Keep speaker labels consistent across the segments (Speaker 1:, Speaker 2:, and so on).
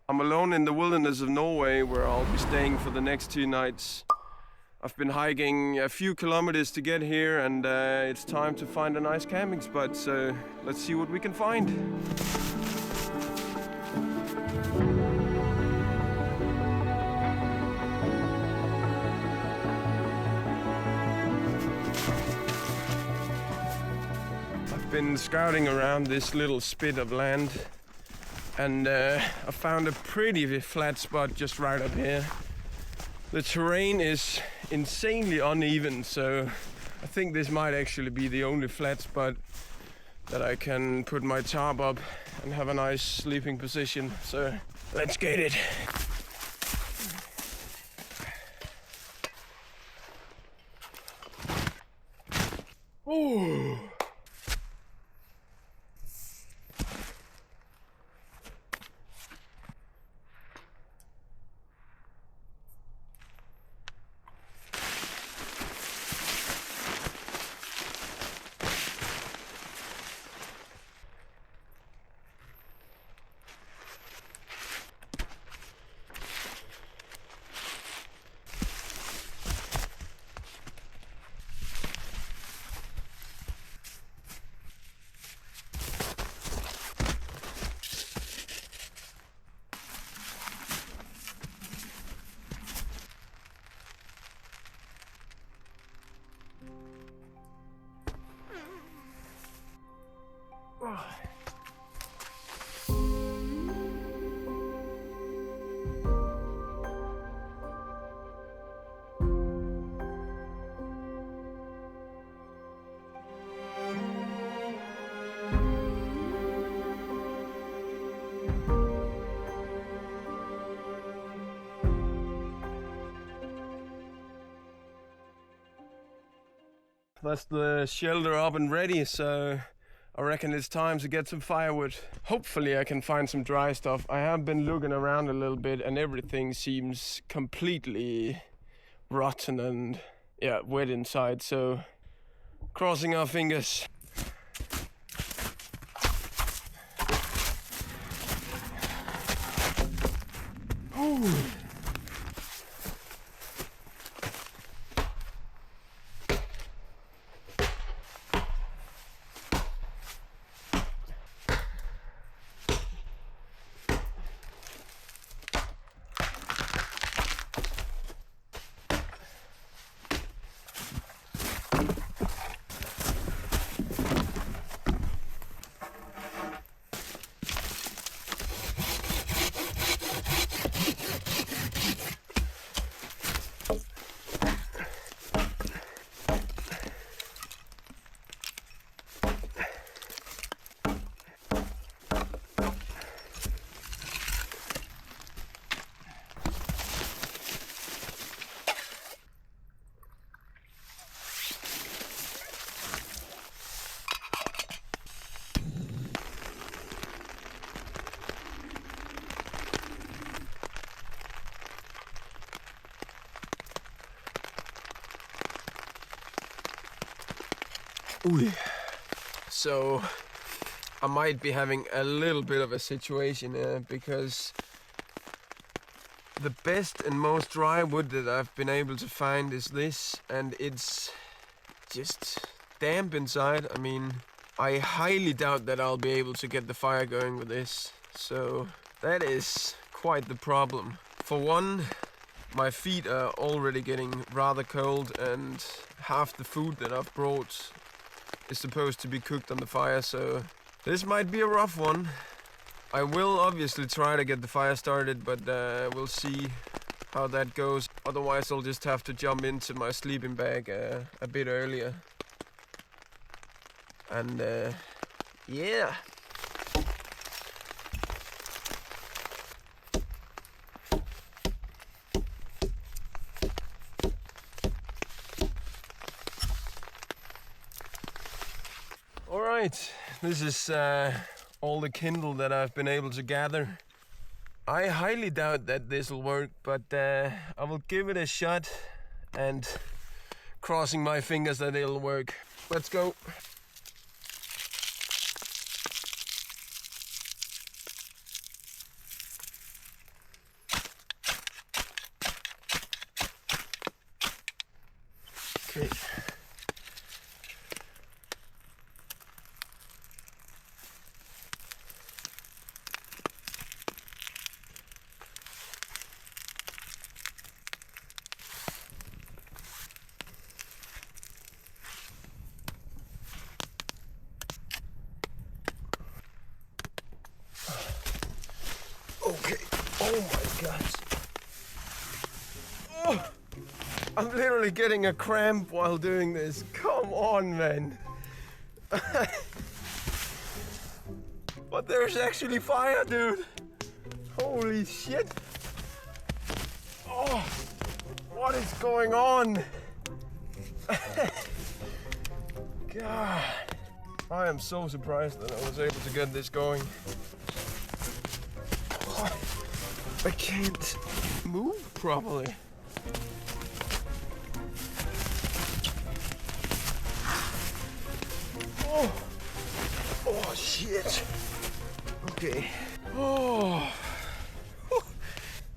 Speaker 1: I'm alone in the wilderness of Norway where I'll be staying for the next 2 nights. I've been hiking a few kilometers to get here and it's time to find a nice camping spot, so let's see what we can find. I've been scouting around this little spit of land and I found a pretty flat spot just right up here. The terrain is insanely uneven, so I think this might actually be the only flat spot that I can put my tarp up and have a nice sleeping position. So let's get it. Ooh. That's the shelter up and ready, so I reckon it's time to get some firewood. Hopefully I can find some dry stuff. I have been looking around a little bit and everything seems completely rotten and wet inside, so crossing our fingers. Ooh. Ooh. So I might be having a little bit of a situation here because the best and most dry wood that I've been able to find is this, and it's just damp inside. I mean, I highly doubt that I'll be able to get the fire going with this, so that is quite the problem. For one, my feet are already getting rather cold and half the food that I've brought is supposed to be cooked on the fire, so this might be a rough one. I will obviously try to get the fire started, but we'll see how that goes. Otherwise I'll just have to jump into my sleeping bag a bit earlier. And yeah. Alright, this is all the kindle that I've been able to gather. I highly doubt that this will work, but I will give it a shot and crossing my fingers that it'll work. Let's go. Okay. Okay. Oh my God. Oh, I'm literally getting a cramp while doing this. Come on, man. But there's actually fire, dude. Holy shit. Oh, what is going on? God. I am so surprised that I was able to get this going. I can't move properly. Oh, oh shit. Okay. Oh,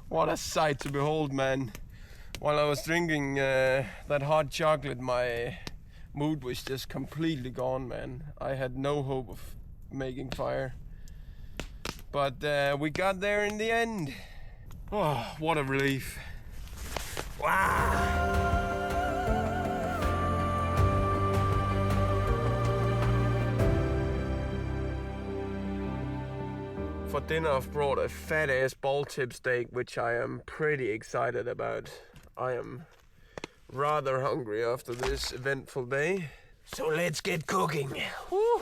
Speaker 1: what a sight to behold, man. While I was drinking that hot chocolate, my mood was just completely gone, man. I had no hope of making fire. But we got there in the end. Oh, what a relief. Wow. For dinner I've brought a fat ass ball tip steak, which I am pretty excited about. I am rather hungry after this eventful day. So let's get cooking. Woo.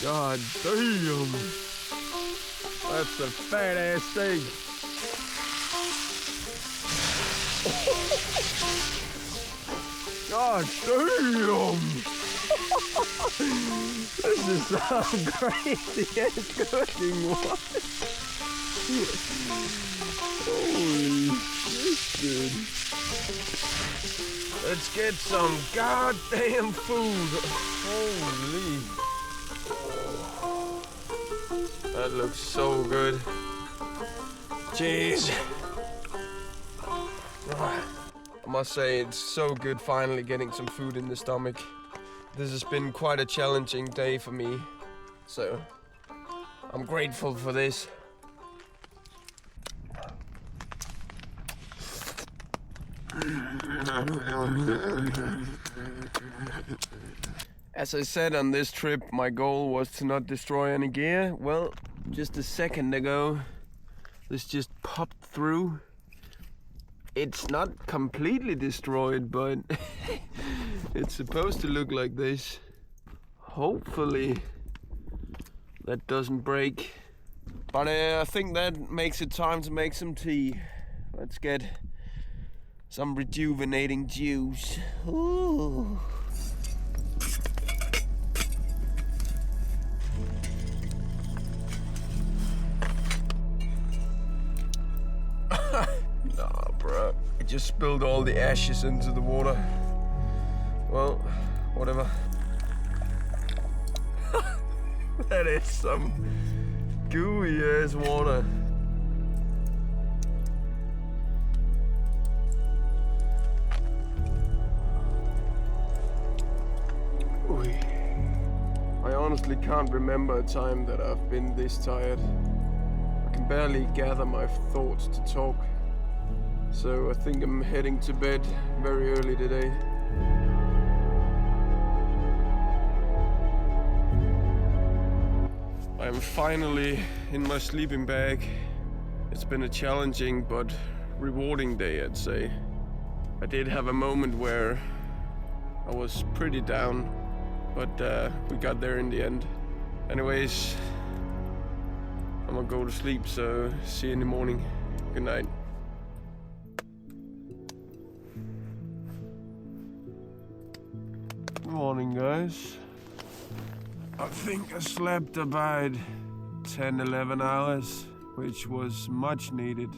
Speaker 1: God damn! That's a fat ass steak. God damn! This is some crazy ass cooking. What? Holy shit, dude. Let's get some goddamn food. Holy. That looks so good. Jeez. I must say it's so good finally getting some food in the stomach. This has been quite a challenging day for me. So I'm grateful for this. As I said on this trip, my goal was to not destroy any gear. Well, just a second ago, this just popped through. It's not completely destroyed, but it's supposed to look like this. Hopefully that doesn't break. But I think that makes it time to make some tea. Let's get some rejuvenating juice. Ooh. Nah, bro. I just spilled all the ashes into the water. Well, whatever. That is some gooey ass water. I honestly can't remember a time that I've been this tired. I can barely gather my thoughts to talk. So I think I'm heading to bed very early today. I'm finally in my sleeping bag. It's been a challenging but rewarding day, I'd say. I did have a moment where I was pretty down, but we got there in the end. Anyways, I'm gonna go to sleep, so see you in the morning. Good night. Good morning, guys. I think I slept about 10-11 hours, which was much needed.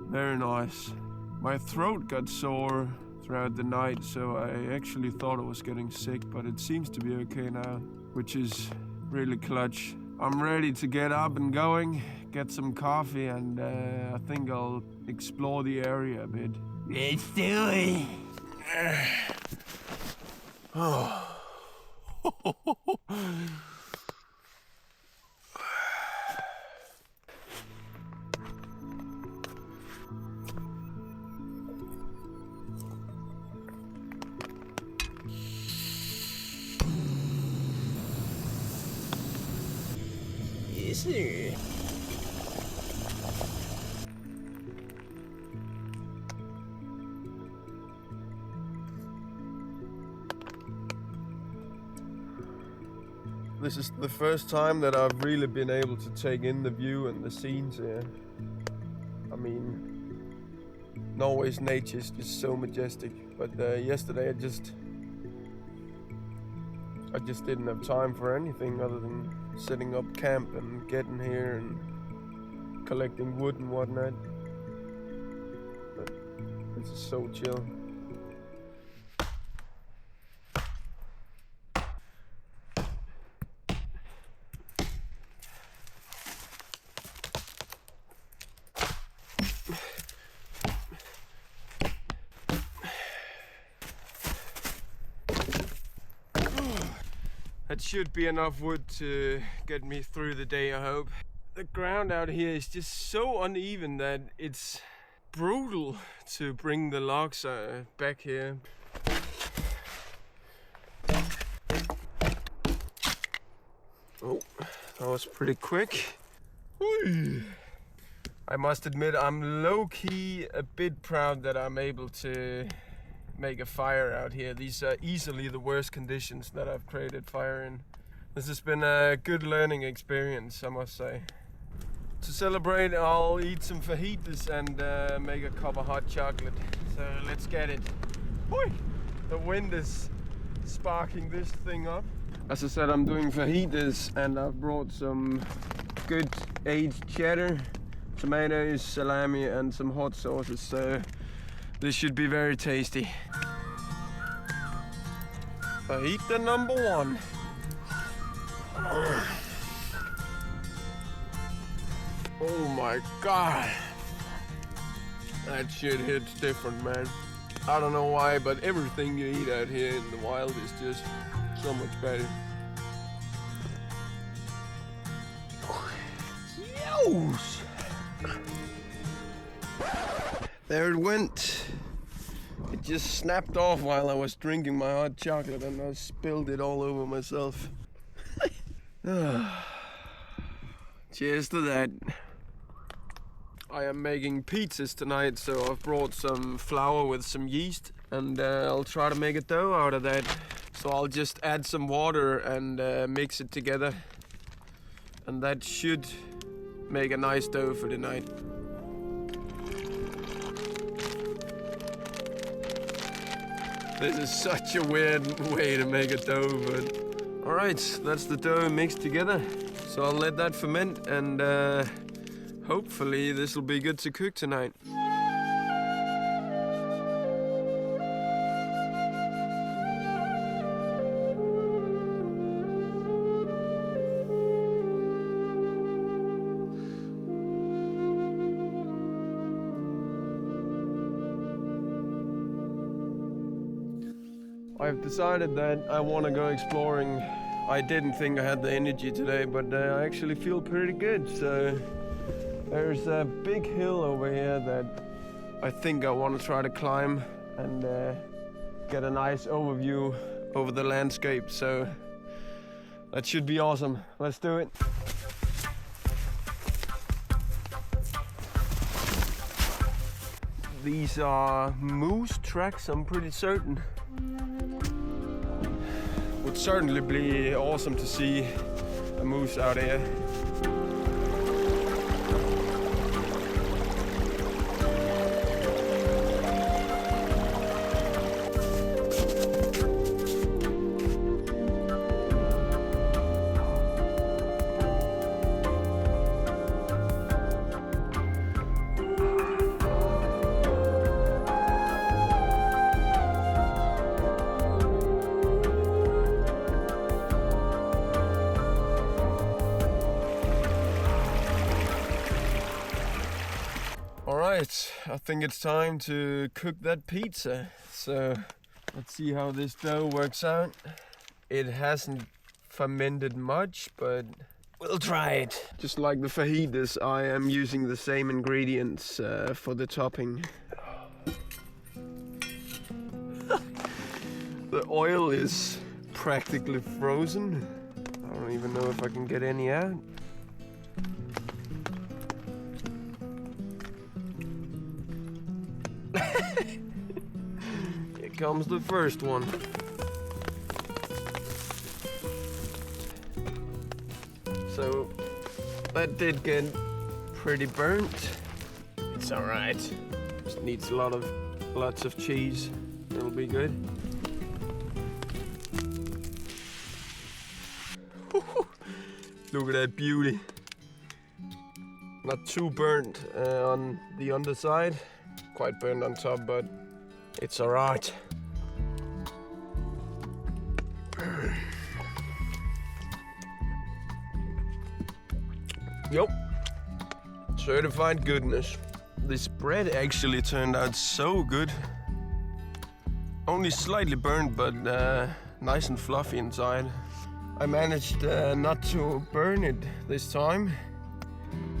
Speaker 1: Very nice. My throat got sore throughout the night, so I actually thought I was getting sick, but it seems to be okay now, which is really clutch. I'm ready to get up and going, get some coffee, and I think I'll explore the area a bit.
Speaker 2: Let's do it.
Speaker 1: Oh.
Speaker 2: Yes, sir.
Speaker 1: This is the first time that I've really been able to take in the view and the scenes here. I mean, Norway's nature is just so majestic. But yesterday I just didn't have time for anything other than setting up camp and getting here and collecting wood and whatnot. But this is so chill. That should be enough wood to get me through the day, I hope. The ground out here is just so uneven that it's brutal to bring the logs back here. Oh, that was pretty quick. Whee. I must admit, I'm low-key a bit proud that I'm able to make a fire out here. These are easily the worst conditions that I've created fire in. This has been a good learning experience, I must say. To celebrate, I'll eat some fajitas and make a cup of hot chocolate. So let's get it. Boy, the wind is sparking this thing up. As I said, I'm doing fajitas and I've brought some good aged cheddar, tomatoes, salami and some hot sauces. So this should be very tasty. Fajita number 1. Oh my god. That shit hits different, man. I don't know why, but everything you eat out here in the wild is just so much better. Yes! There it went. It just snapped off while I was drinking my hot chocolate and I spilled it all over myself. Cheers to that. I am making pizzas tonight, so I've brought some flour with some yeast and I'll try to make a dough out of that. So I'll just add some water and mix it together. And that should make a nice dough for tonight. This is such a weird way to make a dough, but alright, that's the dough mixed together. So I'll let that ferment and hopefully this will be good to cook tonight. I've decided that I want to go exploring. I didn't think I had the energy today, but I actually feel pretty good. So there's a big hill over here that I think I want to try to climb and get a nice overview over the landscape. So that should be awesome. Let's do it. These are moose tracks, I'm pretty certain. Would certainly be awesome to see a moose out here. I think it's time to cook that pizza. So let's see how this dough works out. It hasn't fermented much, but we'll try it. Just like the fajitas, I am using the same ingredients for the topping. The oil is practically frozen. I don't even know if I can get any out. Here comes the first one. So that did get pretty burnt. It's alright. Just needs lots of cheese. It'll be good. Look at that beauty. Not too burnt on the underside. Quite burnt on top, but it's alright. Yup. Certified goodness. This bread actually turned out so good. Only slightly burnt, but nice and fluffy inside. I managed not to burn it this time,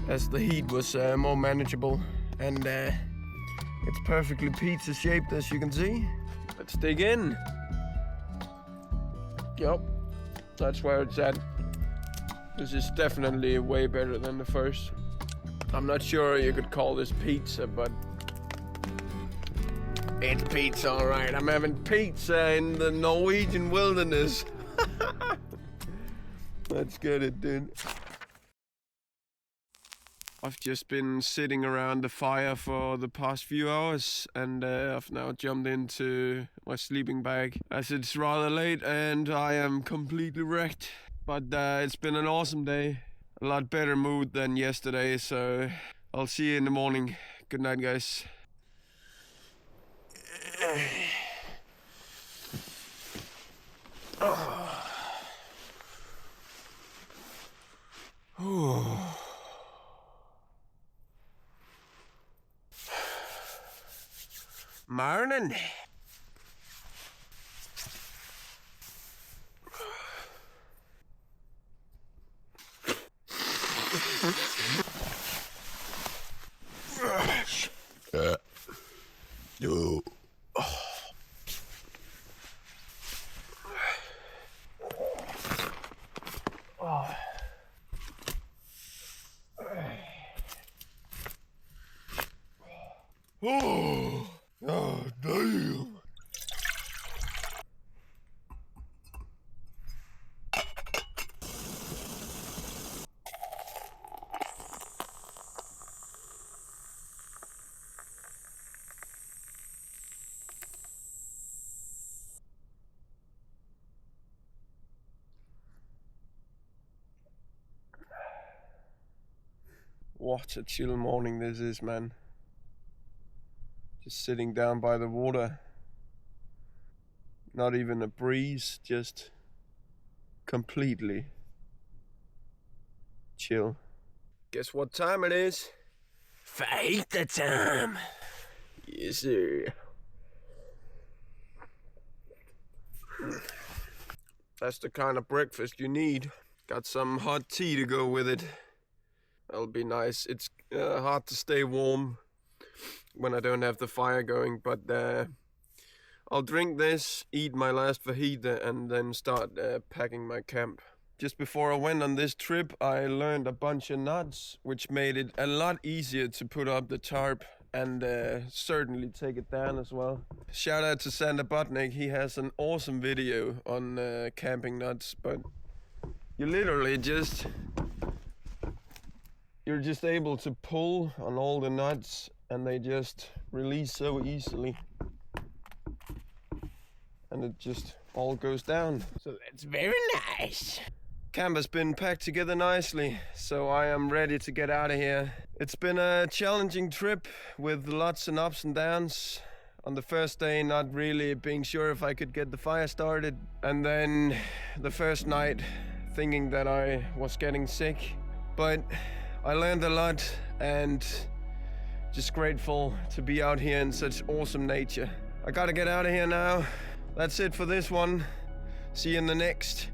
Speaker 1: as the heat was more manageable, and it's perfectly pizza shaped, as you can see. Let's dig in. Yup, that's where it's at. This is definitely way better than the first. I'm not sure you could call this pizza, but it's pizza, alright. I'm having pizza in the Norwegian wilderness. Let's get it, dude. I've just been sitting around the fire for the past few hours, and I've now jumped into my sleeping bag as it's rather late and I am completely wrecked. But it's been an awesome day. A lot better mood than yesterday, so I'll see you in the morning. Good night, guys. Morning. No. Oh, damn. What a chill morning this is, man. Just sitting down by the water. Not even a breeze, just completely chill. Guess what time it is?
Speaker 2: Fajita time.
Speaker 1: Yes, sir. That's the kind of breakfast you need. Got some hot tea to go with it. That'll be nice. It's hard to stay warm when I don't have the fire going, but I'll drink this, eat my last fajita, and then start packing my camp. Just before I went on this trip, I learned a bunch of knots, which made it a lot easier to put up the tarp and certainly take it down as well. Shout out to Sander Botnick. He has an awesome video on camping knots, but you literally you're just able to pull on all the nuts and they just release so easily. And it just all goes down.
Speaker 2: So that's very nice.
Speaker 1: Camp has been packed together nicely, so I am ready to get out of here. It's been a challenging trip with lots of ups and downs. On the first day, not really being sure if I could get the fire started. And then the first night, thinking that I was getting sick. But I learned a lot and Just grateful to be out here in such awesome nature. I gotta get out of here now. That's it for this one. See you in the next.